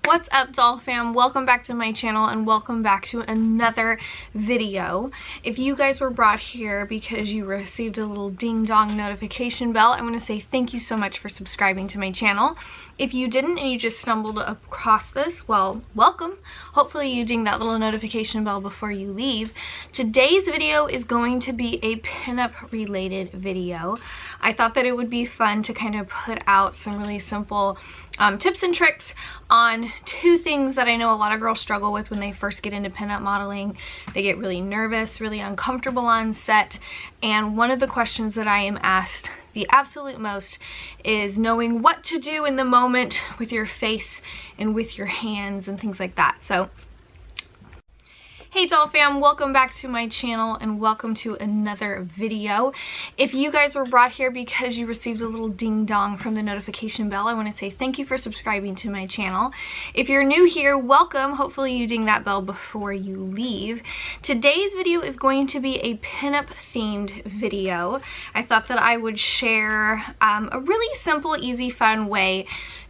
What's up, doll fam? Welcome back to my channel and welcome back to another video. If you guys were brought here because you received a little ding dong notification bell, I want to say thank you so much for subscribing to my channel. If you didn't and you just stumbled across this, well, welcome. Hopefully you ding that little notification bell before you leave. Today's video is going to be a pinup related video. I thought that it would be fun to kind of put out some really simple tips and tricks on two things that I know a lot of girls struggle with when they first get into pinup modeling. They get really nervous, really uncomfortable on set, and one of the questions that I am asked the absolute most is knowing what to do in the moment with your face and with your hands and things like that. So hey doll fam, welcome back to my channel and welcome to another video. If you guys were brought here because you received a little ding dong from the notification bell, I want to say thank you for subscribing to my channel. If you're new here, welcome. Hopefully you ding that bell before you leave. Today's video is going to be a pinup themed video. I thought that I would share a really simple, easy, fun way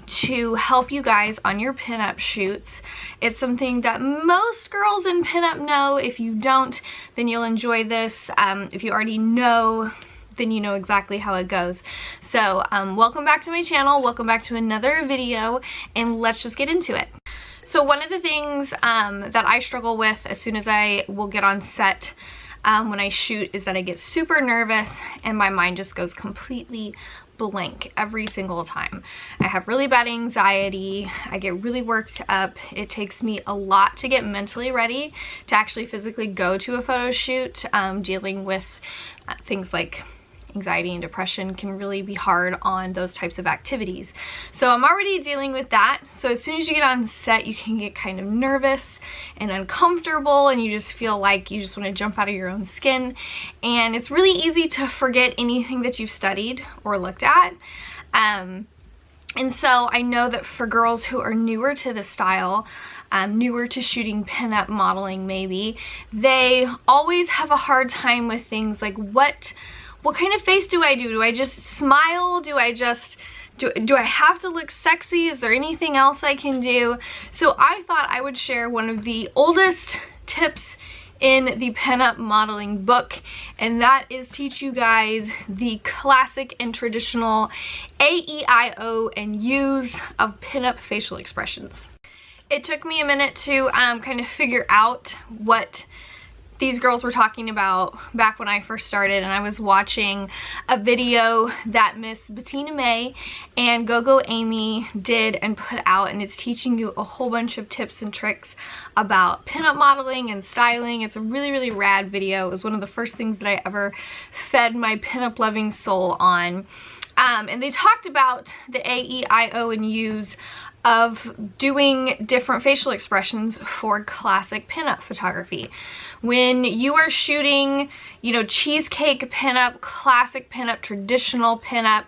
to help you guys on your pinup shoots. It's something that most girls in pinup know. If you don't, then you'll enjoy this. If you already know, then you know exactly how it goes. So welcome back to my channel, welcome back to another video, and let's just get into it. So one of the things that I struggle with as soon as I will get on set when I shoot is that I get super nervous and my mind just goes completely blank every single time. I have really bad anxiety. I get really worked up. It takes me a lot to get mentally ready to actually physically go to a photo shoot. Dealing with things like anxiety and depression can really be hard on those types of activities. So I'm already dealing with that. So as soon as you get on set, you can get kind of nervous and uncomfortable and you just feel like you just want to jump out of your own skin. And it's really easy to forget anything that you've studied or looked at. And so I know that for girls who are newer to the style, newer to shooting pinup modeling maybe, they always have a hard time with things like what kind of face do I do? Do I just smile? Do I have to look sexy? Is there anything else I can do? So I thought I would share one of the oldest tips in the pinup modeling book, and that is teach you guys the classic and traditional AEIO and U's of pinup facial expressions. It took me a minute to kind of figure out what these girls were talking about back when I first started, and I was watching a video that Miss Bettina May and Go Amy did and put out, and it's teaching you a whole bunch of tips and tricks about pinup modeling and styling. It's a really, really rad video. It was one of the first things that I ever fed my pinup loving soul on. And they talked about the AEIO and U's of doing different facial expressions for classic pinup photography. When you are shooting, you know, cheesecake pinup, classic pinup, traditional pinup,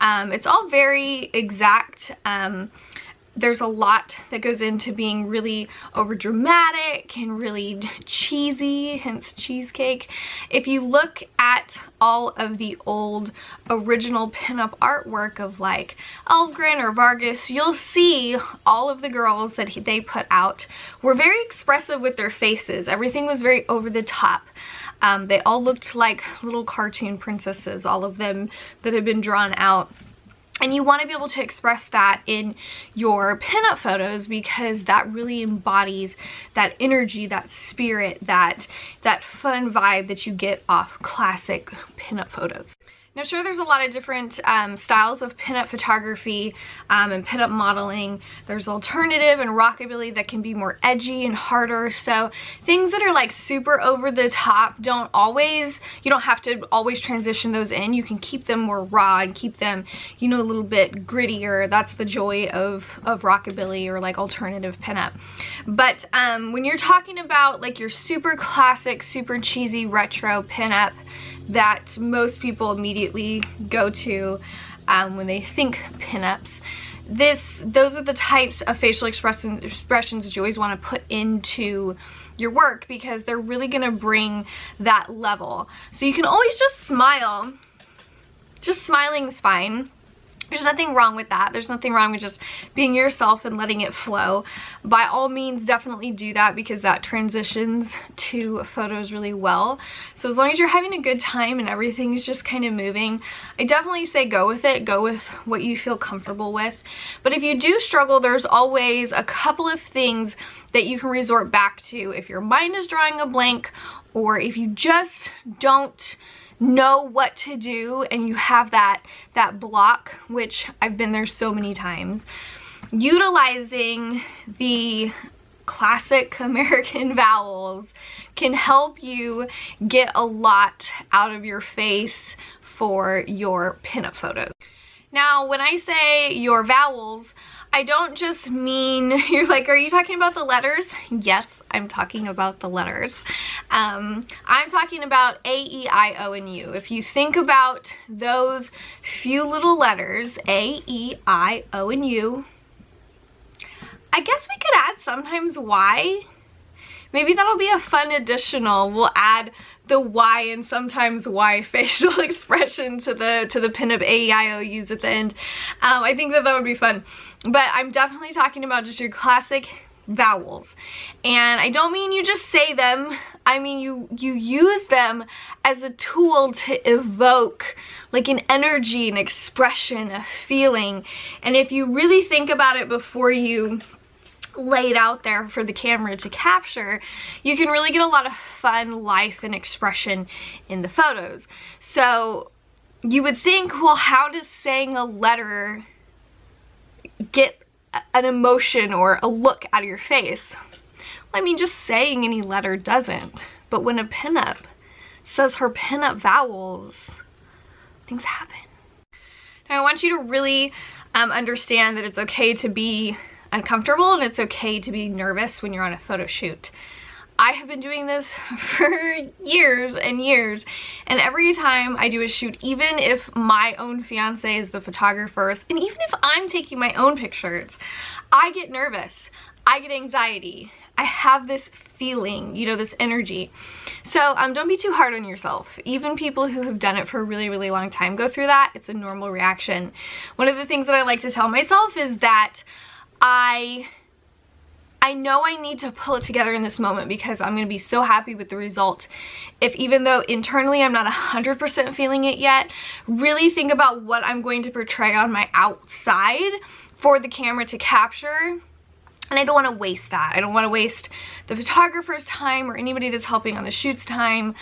it's all very exact. There's a lot that goes into being really over dramatic and really cheesy, hence cheesecake. If you look at all of the old original pinup artwork of like Elfgren or Vargas, you'll see all of the girls that they put out were very expressive with their faces. Everything was very over the top. They all looked like little cartoon princesses, all of them that had been drawn out. And you want to be able to express that in your pinup photos because that really embodies that energy, that spirit, that fun vibe that you get off classic pinup photos. Now, sure, there's a lot of different styles of pinup photography and pinup modeling. There's alternative and rockabilly that can be more edgy and harder. So things that are like super over the top you don't have to always transition those in. You can keep them more raw and keep them, you know, a little bit grittier. That's the joy of rockabilly or like alternative pinup. But when you're talking about like your super classic, super cheesy retro pinup that most people immediately go to when they think pinups, those are the types of facial expressions that you always want to put into your work because they're really going to bring that level. So you can always just smile. Just smiling is fine. There's nothing wrong with that. There's nothing wrong with just being yourself and letting it flow. By all means, definitely do that because that transitions to photos really well. So as long as you're having a good time and everything is just kind of moving, I definitely say go with it. Go with what you feel comfortable with. But if you do struggle, there's always a couple of things that you can resort back to if your mind is drawing a blank or if you just don't know what to do and you have that block, which I've been there so many times. Utilizing the classic American vowels can help you get a lot out of your face for your pinup photos. Now, when I say your vowels, I don't just mean, you're like, are you talking about the letters? Yes, I'm talking about the letters. I'm talking about A, E, I, O, and U. If you think about those few little letters, A, E, I, O, and U, I guess we could add sometimes Y. Maybe that'll be a fun additional. We'll add the Y and sometimes Y facial expression to the pinup AEIOUs at the end. I think that would be fun. But I'm definitely talking about just your classic vowels. And I don't mean you just say them. I mean you use them as a tool to evoke like an energy, an expression, a feeling. And if you really think about it before you laid out there for the camera to capture, you can really get a lot of fun life and expression in the photos. So you would think, well, how does saying a letter get an emotion or a look out of your face? Well, I mean, just saying any letter doesn't. But when a pinup says her pinup vowels, things happen. Now I want you to really understand that it's okay to be uncomfortable and it's okay to be nervous when you're on a photo shoot. I have been doing this for years and years, and every time I do a shoot, even if my own fiance is the photographer, and even if I'm taking my own pictures, I get nervous, I get anxiety, I have this feeling, you know, this energy. So don't be too hard on yourself. Even people who have done it for a really, really long time go through that. It's a normal reaction. One of the things that I like to tell myself is that I know I need to pull it together in this moment because I'm going to be so happy with the result. If even though internally I'm not 100% feeling it yet, really think about what I'm going to portray on my outside for the camera to capture. And I don't want to waste that. I don't want to waste the photographer's time or anybody that's helping on the shoot's time.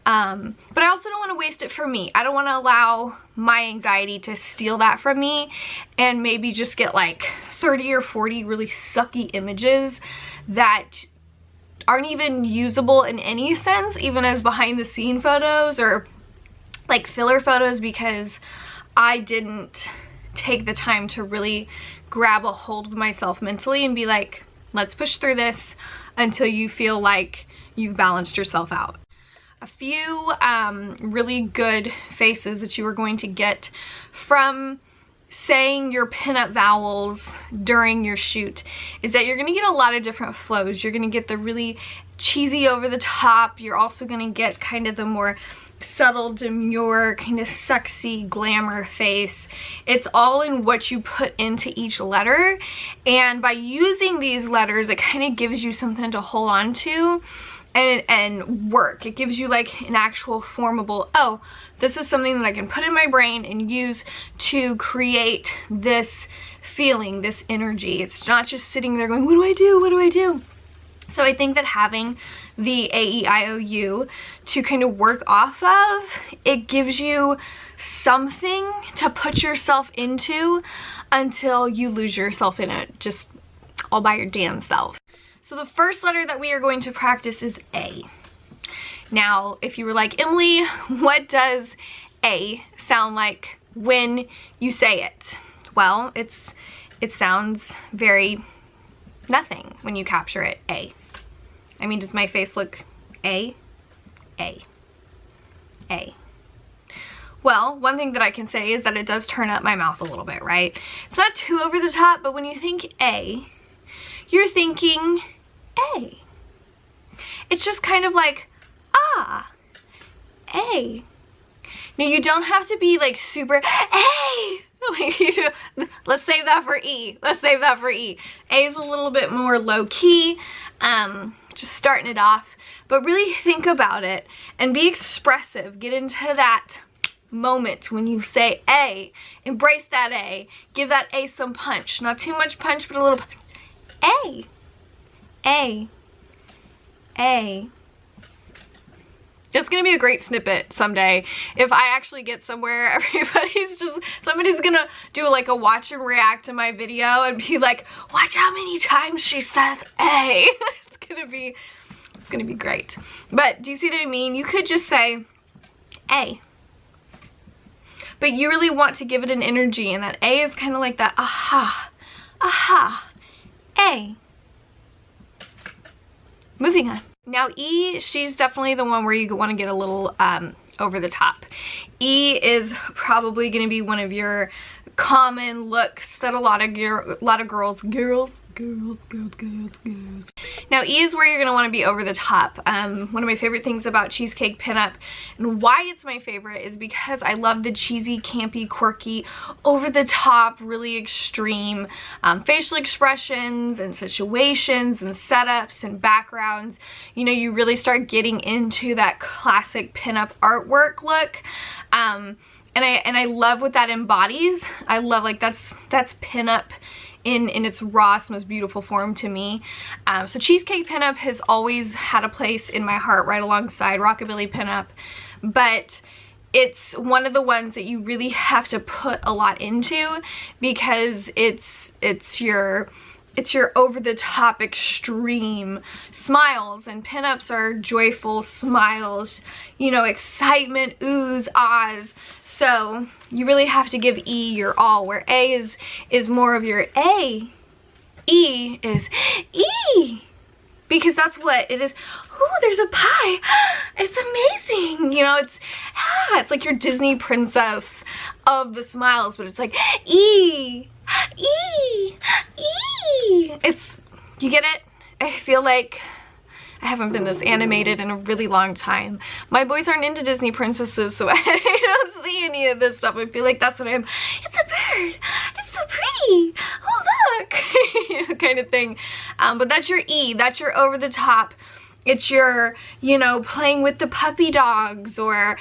But I also don't want to waste it for me. I don't want to allow my anxiety to steal that from me and maybe just get like 30 or 40 really sucky images that aren't even usable in any sense, even as behind the scene photos or like filler photos, because I didn't take the time to really grab a hold of myself mentally and be like, let's push through this until you feel like you've balanced yourself out. A few really good faces that you are going to get from saying your pinup vowels during your shoot is that you're going to get a lot of different flows. You're going to get the really cheesy over the top. You're also going to get kind of the more subtle, demure, kind of sexy glamour face. It's all in what you put into each letter, and by using these letters it kind of gives you something to hold on to and work. It gives you like an actual formable, oh, this is something that I can put in my brain and use to create this feeling, this energy. It's not just sitting there going, what do I do? What do I do? So I think that having the AEIOU to kind of work off of, it gives you something to put yourself into until you lose yourself in it, just all by your damn self. So the first letter that we are going to practice is A. Now, if you were like, Emily, what does A sound like when you say it? Well, it sounds very nothing when you capture it, A. I mean, does my face look A? A. A. Well, one thing that I can say is that it does turn up my mouth a little bit, right? It's not too over the top, but when you think A, you're thinking A. It's just kind of like, ah, A. Now, you don't have to be like super A. Let's save that for E. Let's save that for E. A is a little bit more low key, just starting it off. But really think about it and be expressive. Get into that moment when you say A. Embrace that A. Give that A some punch. Not too much punch, but a little punch. A. A. A. It's gonna be a great snippet someday. If I actually get somewhere, somebody's gonna do like a watch and react to my video and be like, watch how many times she says A. It's gonna be great. But do you see what I mean? You could just say A. But you really want to give it an energy, and that A is kind of like that aha, aha, A. Moving on. Now E, she's definitely the one where you want to get a little over the top. E is probably going to be one of your common looks that a lot of girls. Now E is where you're going to want to be over the top. One of my favorite things about Cheesecake Pinup, and why it's my favorite, is because I love the cheesy, campy, quirky, over the top, really extreme facial expressions and situations and setups and backgrounds. You know, you really start getting into that classic pinup artwork look. And I love what that embodies. I love, like, that's pinup in its rawest, most beautiful form to me. So Cheesecake Pinup has always had a place in my heart right alongside Rockabilly Pinup, but it's one of the ones that you really have to put a lot into because it's your over-the-top extreme smiles, and pinups are joyful smiles, you know, excitement, oohs, ahs. So you really have to give E your all, where A is more of your A. E is E, because that's what it is. Ooh, there's a pie. It's amazing. You know, it's like your Disney princess of the smiles, but it's like E. E. E. You get it? I feel like I haven't been this animated in a really long time. My boys aren't into Disney princesses, so I don't see any of this stuff. I feel like that's what I am. It's a bird. It's so pretty. Oh, look. Kind of thing. But that's your E. That's your over the top. It's your, you know, playing with the puppy dogs, or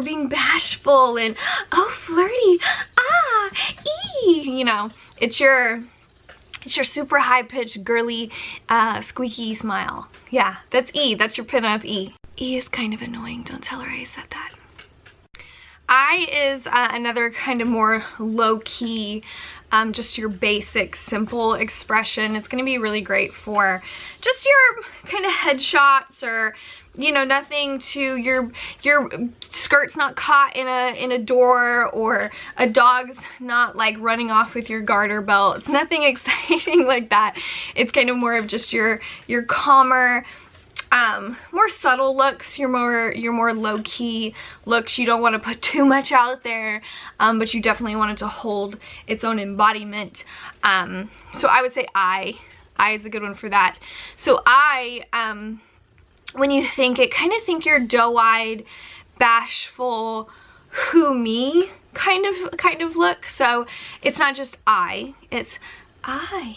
being bashful and, oh, flirty. Ah, E. You know, it's your super high-pitched, girly, squeaky smile. Yeah, that's E. That's your pinup E. E is kind of annoying. Don't tell her I said that. I is another kind of more low-key, just your basic, simple expression. It's going to be really great for just your kind of headshots, or, you know, nothing to your skirt's not caught in a door, or a dog's not like running off with your garter belt. It's nothing exciting like that. It's kind of more of just your calmer, more subtle looks, your more low-key looks. You don't want to put too much out there, but you definitely want it to hold its own embodiment. So I would say I is a good one for that. So I, when you think it, kind of think you're doe-eyed, bashful, who me kind of look. So it's not just I, it's I.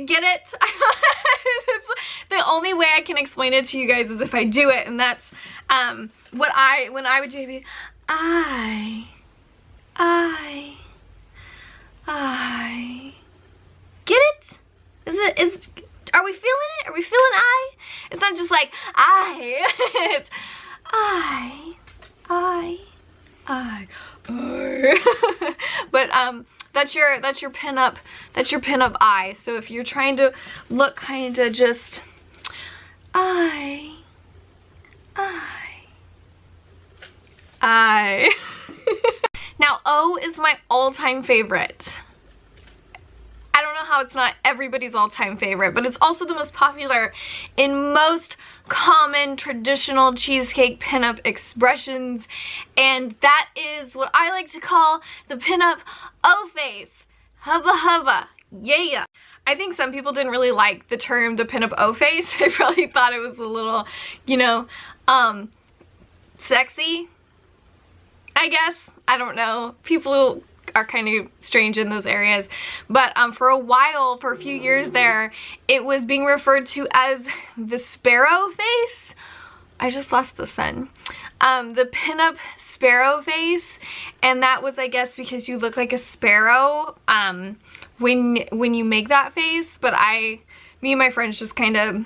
Get it? It's the only way I can explain it to you guys is if I do it, and that's when I would do it. I. Get it? Are we feeling it? Are we feeling I? It's not just like I. It's I. But that's your pinup I. So if you're trying to look kind of just I. Now O is my all-time favorite. I don't know how it's not everybody's all-time favorite, but it's also the most popular in most common traditional cheesecake pinup expressions, and that is what I like to call the pinup O face. Hubba hubba, yeah. I think some people didn't really like the term the pinup O face. They probably thought it was a little, you know, sexy, I guess. I don't know. People are kind of strange in those areas, but for a while, for a few years there, it was being referred to as the sparrow face. I just lost the sun. The pinup sparrow face, and that was, I guess, because you look like a sparrow when you make that face. But me and my friends just kind of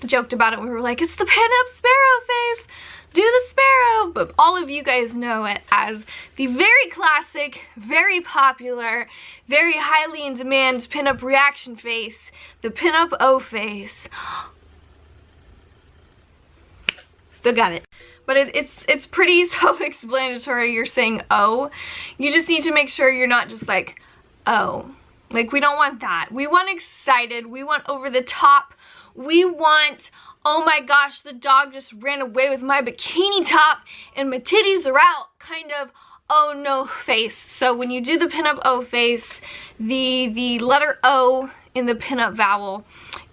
joked about it. We were like, it's the pinup sparrow face. Do the sparrow. But all of you guys know it as the very classic, very popular, very highly in demand pinup reaction face, the pinup O face. Still got it. But it's pretty self-explanatory. You're saying O. You just need to make sure you're not just like, oh. Like, we don't want that. We want excited. We want over the top. We want, oh my gosh, the dog just ran away with my bikini top and my titties are out, kind of oh no face. So when you do the pinup O face, the letter O in the pinup vowel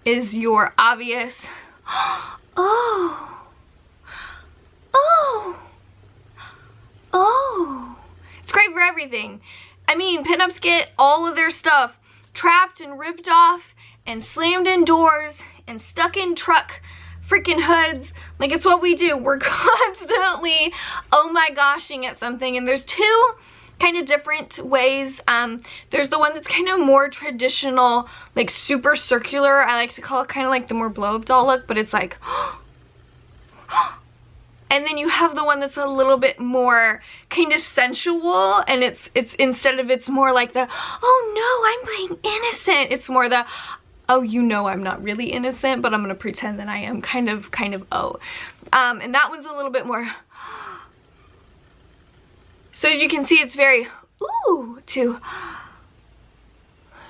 is your obvious oh. It's great for everything. I mean, pinups get all of their stuff trapped and ripped off and slammed in doors and stuck in truck freaking hoods. Like, it's what we do. We're constantly oh my goshing at something, and there's two kind of different ways. There's the one that's kind of more traditional, like super circular. I like to call it kind of like the more blow-up doll look, but it's like and then you have the one that's a little bit more kind of sensual, and it's instead of it's more like the oh no, I'm playing innocent, it's more the oh, you know I'm not really innocent, but I'm gonna pretend that I am, kind of oh. And that one's a little bit more. So as you can see, it's very ooh to.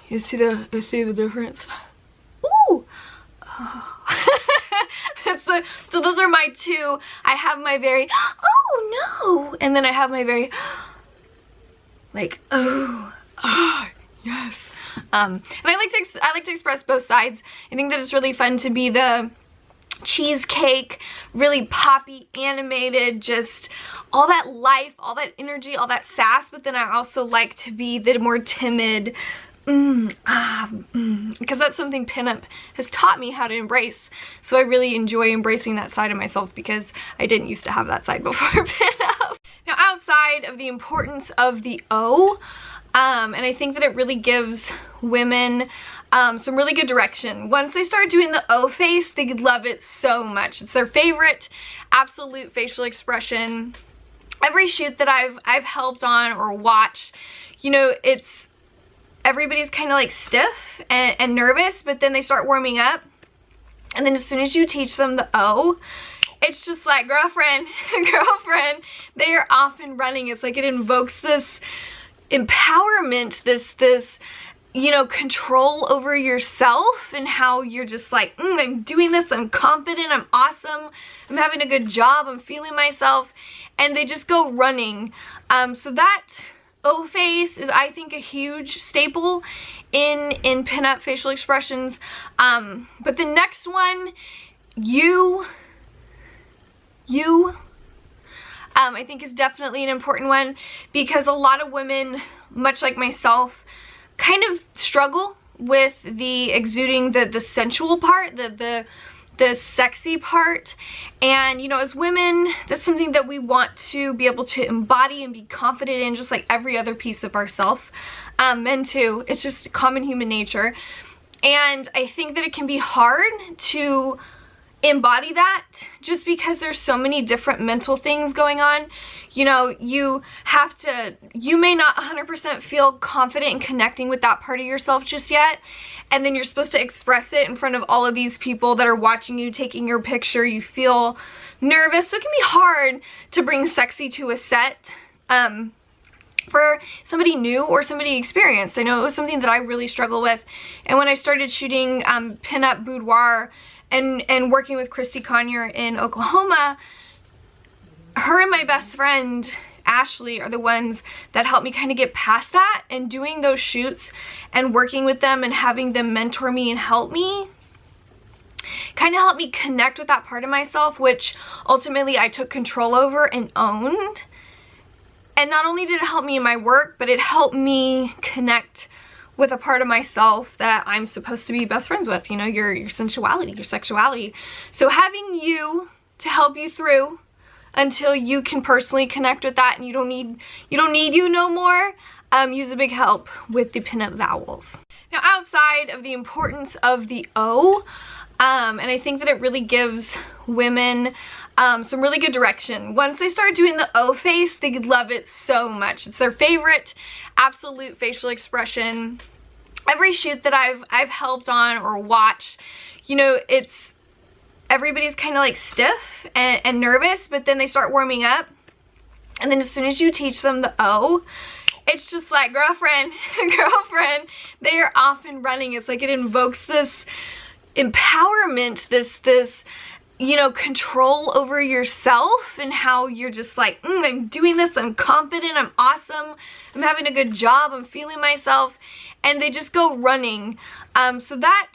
You see the difference? Ooh. Oh. So those are my two. I have my very oh no, and then I have my very like oh yes. And I like to express both sides. I think that it's really fun to be the cheesecake, really poppy, animated, just all that life, all that energy, all that sass, but then I also like to be the more timid, because that's something pinup has taught me how to embrace. So I really enjoy embracing that side of myself because I didn't used to have that side before pinup. Now, outside of the importance of the O, and I think that it really gives women some really good direction. Once they start doing the O face, they love it so much. It's their favorite absolute facial expression. Every shoot that I've helped on or watched, you know, it's everybody's kind of like stiff and nervous, but then they start warming up, and then as soon as you teach them the O, it's just like girlfriend, they are off and running. It's like it invokes this empowerment, this you know, control over yourself, and how you're just like, I'm doing this, I'm confident, I'm awesome, I'm having a good job, I'm feeling myself, and they just go running. So that O face is, I think, a huge staple in pinup facial expressions. But the next one, you I think is definitely an important one, because a lot of women, much like myself, kind of struggle with the exuding the sensual part, the sexy part. And you know, as women, that's something that we want to be able to embody and be confident in, just like every other piece of ourselves. Men too, it's just common human nature. And I think that it can be hard to embody that just because there's so many different mental things going on. You know, you may not 100% feel confident in connecting with that part of yourself just yet, and then you're supposed to express it in front of all of these people that are watching you, taking your picture. You feel nervous, so it can be hard to bring sexy to a set for somebody new or somebody experienced. I know it was something that I really struggle with, and when I started shooting Pinup Boudoir and working with Christy Conyer in Oklahoma, her and my best friend Ashley are the ones that helped me kind of get past that, and doing those shoots and working with them and having them mentor me and help me kind of helped me connect with that part of myself, which ultimately I took control over and owned. And not only did it help me in my work, but it helped me connect with a part of myself that I'm supposed to be best friends with, you know, your sensuality, your sexuality. So having you to help you through until you can personally connect with that, and you don't need you no more, use a big help with the Pinup Vowels. Now, outside of the importance of the O, and I think that it really gives women some really good direction. Once they start doing the O face, they love it so much. It's their favorite absolute facial expression. Every shoot that I've helped on or watched, you know, everybody's kind of like stiff and nervous, but then they start warming up, and then as soon as you teach them the O, it's just like, girlfriend, they are off and running. It's like it invokes this empowerment, this you know, control over yourself, and how you're just like, I'm doing this, I'm confident, I'm awesome, I'm having a good job, I'm feeling myself, and they just go running. So that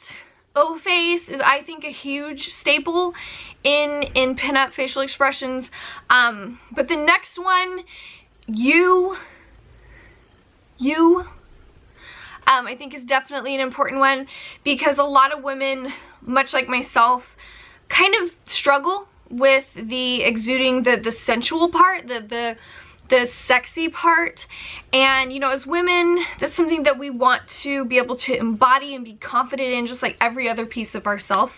O face is, I think, a huge staple in pinup facial expressions. But the next one, you I think is definitely an important one, because a lot of women, much like myself, kind of struggle with the exuding the sensual part, the sexy part. And you know, as women, that's something that we want to be able to embody and be confident in, just like every other piece of ourselves.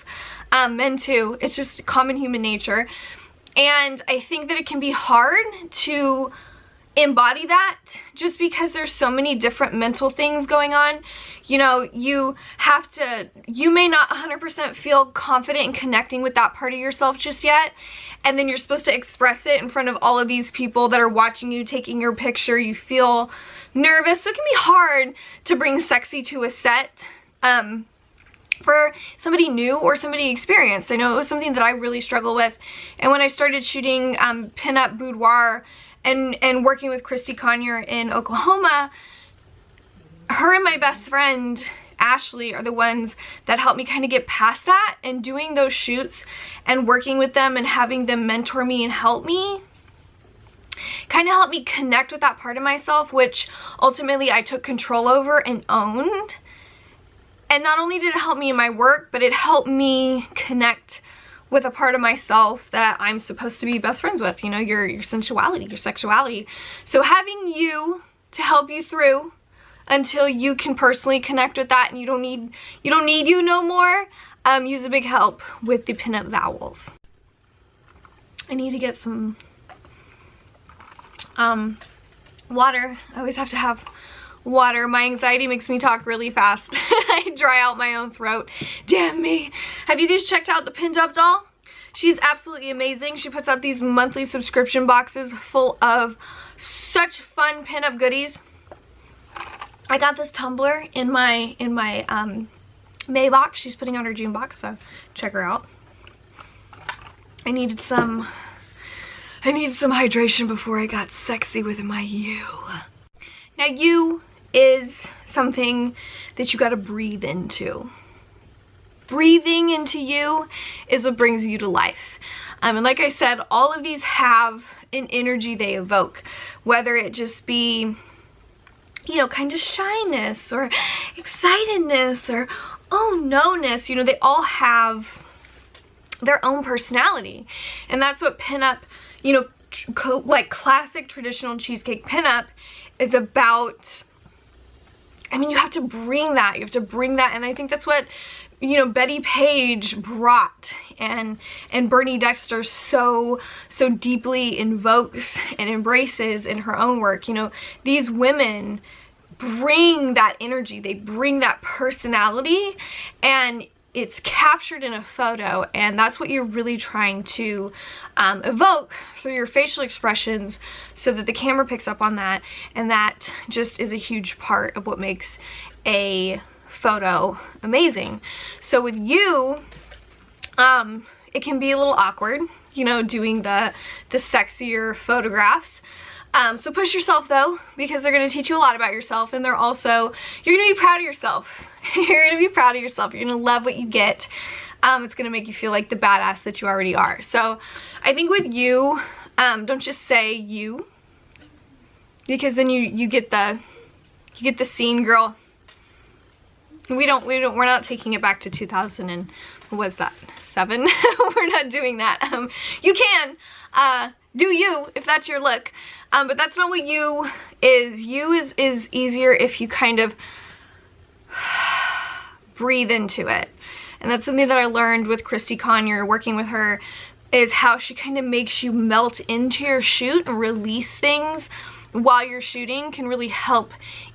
Men too, it's just common human nature. And I think that it can be hard to embody that just because there's so many different mental things going on. You know, you may not 100% feel confident in connecting with that part of yourself just yet, and then you're supposed to express it in front of all of these people that are watching you, taking your picture. You feel nervous, so it can be hard to bring sexy to a set for somebody new or somebody experienced. I know it was something that I really struggle with, and when I started shooting Pinup Boudoir and working with Christy Conyer in Oklahoma, her and my best friend Ashley are the ones that helped me kind of get past that, and doing those shoots and working with them and having them mentor me and help me kind of helped me connect with that part of myself, which ultimately I took control over and owned. And not only did it help me in my work, but it helped me connect with a part of myself that I'm supposed to be best friends with, you know, your sensuality, your sexuality. So having you to help you through until you can personally connect with that, and you don't need you no more, use a big help with the Pinup Vowels. I need to get some water. I always have to have water. My anxiety makes me talk really fast. I dry out my own throat. Damn me. Have you guys checked out the Pinup doll? She's absolutely amazing. She puts out these monthly subscription boxes full of such fun pinup goodies. I got this tumbler in my May box. She's putting out her June box, so check her out. I needed some hydration before I got sexy with my you. Now, you is something that you gotta breathe into. Breathing into you is what brings you to life. And like I said, all of these have an energy they evoke, whether it just be you know, kind of shyness or excitedness or oh no-ness. You know, they all have their own personality. And that's what pinup, you know, like classic traditional cheesecake pinup is about. I mean, you have to bring that. You have to bring that. And I think that's what, you know, Betty Page brought and Bernie Dexter so deeply invokes and embraces in her own work. You know, these women bring that energy. They bring that personality, and it's captured in a photo, and that's what you're really trying to evoke through your facial expressions so that the camera picks up on that, and that just is a huge part of what makes a photo amazing. So with you, it can be a little awkward, you know, doing the sexier photographs. So push yourself though, because they're going to teach you a lot about yourself, and they're also, you're going to be proud of yourself. You're going to be proud of yourself. You're going to love what you get. It's going to make you feel like the badass that you already are. So I think with you, don't just say you, because then you get the scene, girl. We're not taking it back to 2000 and what was that, 7? We're not doing that. You can do you if that's your look, but that's not what you is. You is easier if you kind of breathe into it. And that's something that I learned with Christy Conyer, working with her, is how she kind of makes you melt into your shoot and release things while you're shooting can really help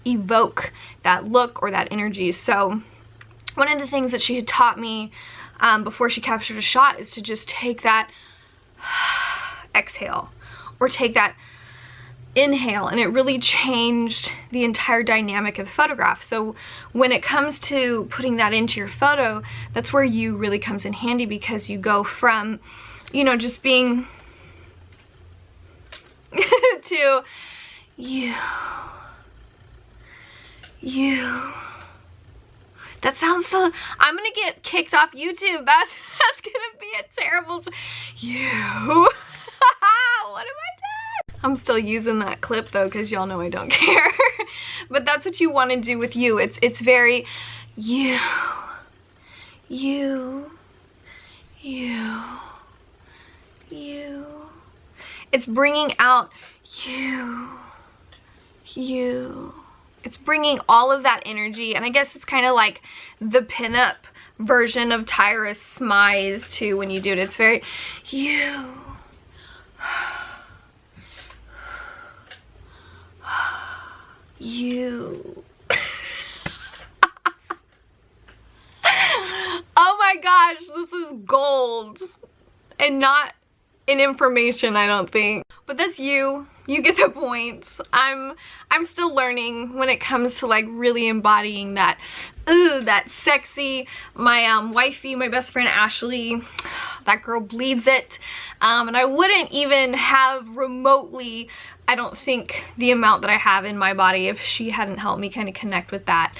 evoke that look or that energy. So one of the things that she had taught me before she captured a shot is to just take that exhale or take that inhale, and it really changed the entire dynamic of the photograph. So when it comes to putting that into your photo, that's where you really comes in handy, because you go from, you know, just being to you. That sounds so, I'm gonna get kicked off YouTube. That's gonna be a terrible, you. What have I done? I'm still using that clip though, because y'all know I don't care. But that's what you want to do with you. It's very you. It's bringing out you. It's bringing all of that energy, and I guess it's kind of like the pinup version of Tyra Smize too when you do it. It's very you. You. Oh my gosh, this is gold. And not in information, I don't think. But that's you. You get the points. I'm still learning when it comes to like really embodying that, that sexy. My wifey, my best friend Ashley, that girl bleeds it. And I wouldn't even have remotely, I don't think, the amount that I have in my body if she hadn't helped me kind of connect with that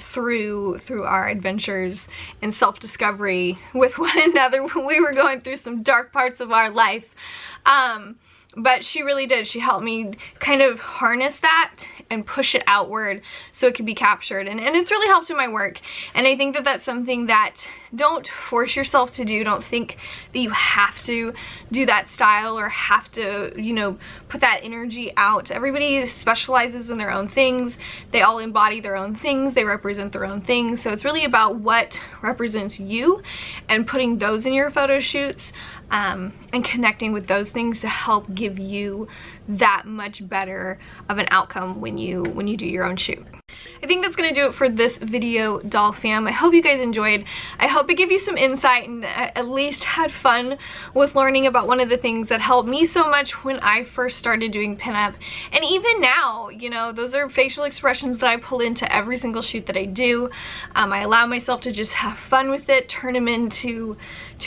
through our adventures and self-discovery with one another when we were going through some dark parts of our life. But she really did. She helped me kind of harness that and push it outward so it could be captured. And it's really helped in my work. And I think that that's something that don't force yourself to do. Don't think that you have to do that style or have to, you know, put that energy out. Everybody specializes in their own things. They all embody their own things. They represent their own things. So it's really about what represents you and putting those in your photo shoots. And connecting with those things to help give you that much better of an outcome when you do your own shoot. I think that's going to do it for this video, doll fam. I hope you guys enjoyed. I hope it gave you some insight and at least had fun with learning about one of the things that helped me so much when I first started doing pinup. And even now, you know, those are facial expressions that I pull into every single shoot that I do. I allow myself to just have fun with it, turn them into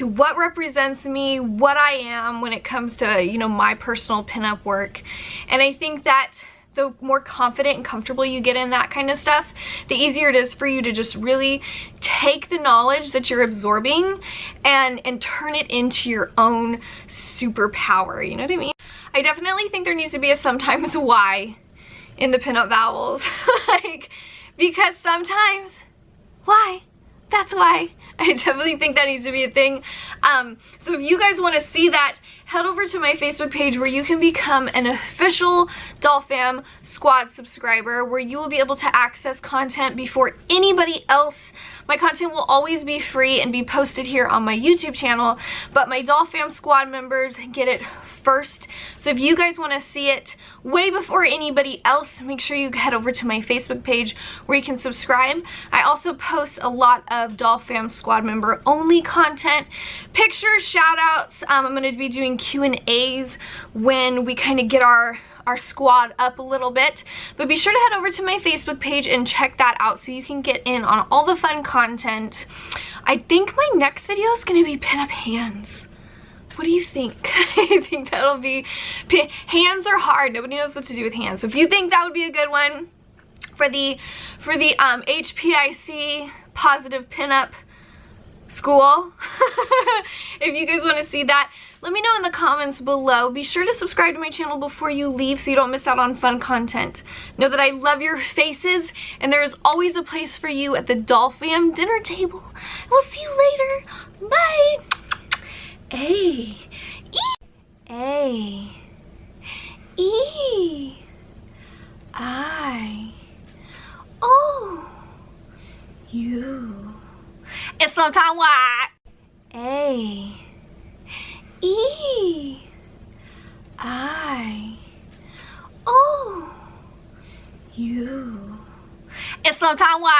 what represents me, what I am when it comes to, you know, my personal pinup work. And I think that the more confident and comfortable you get in that kind of stuff, the easier it is for you to just really take the knowledge that you're absorbing and turn it into your own superpower, you know what I mean? I definitely think there needs to be a sometimes why in the pinup vowels. Like, because sometimes, why? That's why. I definitely think that needs to be a thing. So if you guys want to see that, head over to my Facebook page where you can become an official Doll Fam Squad subscriber, where you will be able to access content before anybody else. My content will always be free and be posted here on my YouTube channel, but my Doll Fam Squad members get it first. So if you guys want to see it way before anybody else, make sure you head over to my Facebook page where you can subscribe. I also post a lot of Doll Fam Squad member only content, pictures, shout outs. I'm going to be doing Q&As when we kind of get our squad up a little bit, but be sure to head over to my Facebook page and check that out so you can get in on all the fun content. I think my next video is going to be pinup hands. What do you think? I think that'll be, hands are hard. Nobody knows what to do with hands. So if you think that would be a good one for the HPIC Positive Pinup School, if you guys want to see that, let me know in the comments below. Be sure to subscribe to my channel before you leave so you don't miss out on fun content. Know that I love your faces, and there is always a place for you at the Doll Fam dinner table. We'll see you later. Bye. A, E, I, O, U. It's sometime what? A, E, I, O, U. It's sometime what?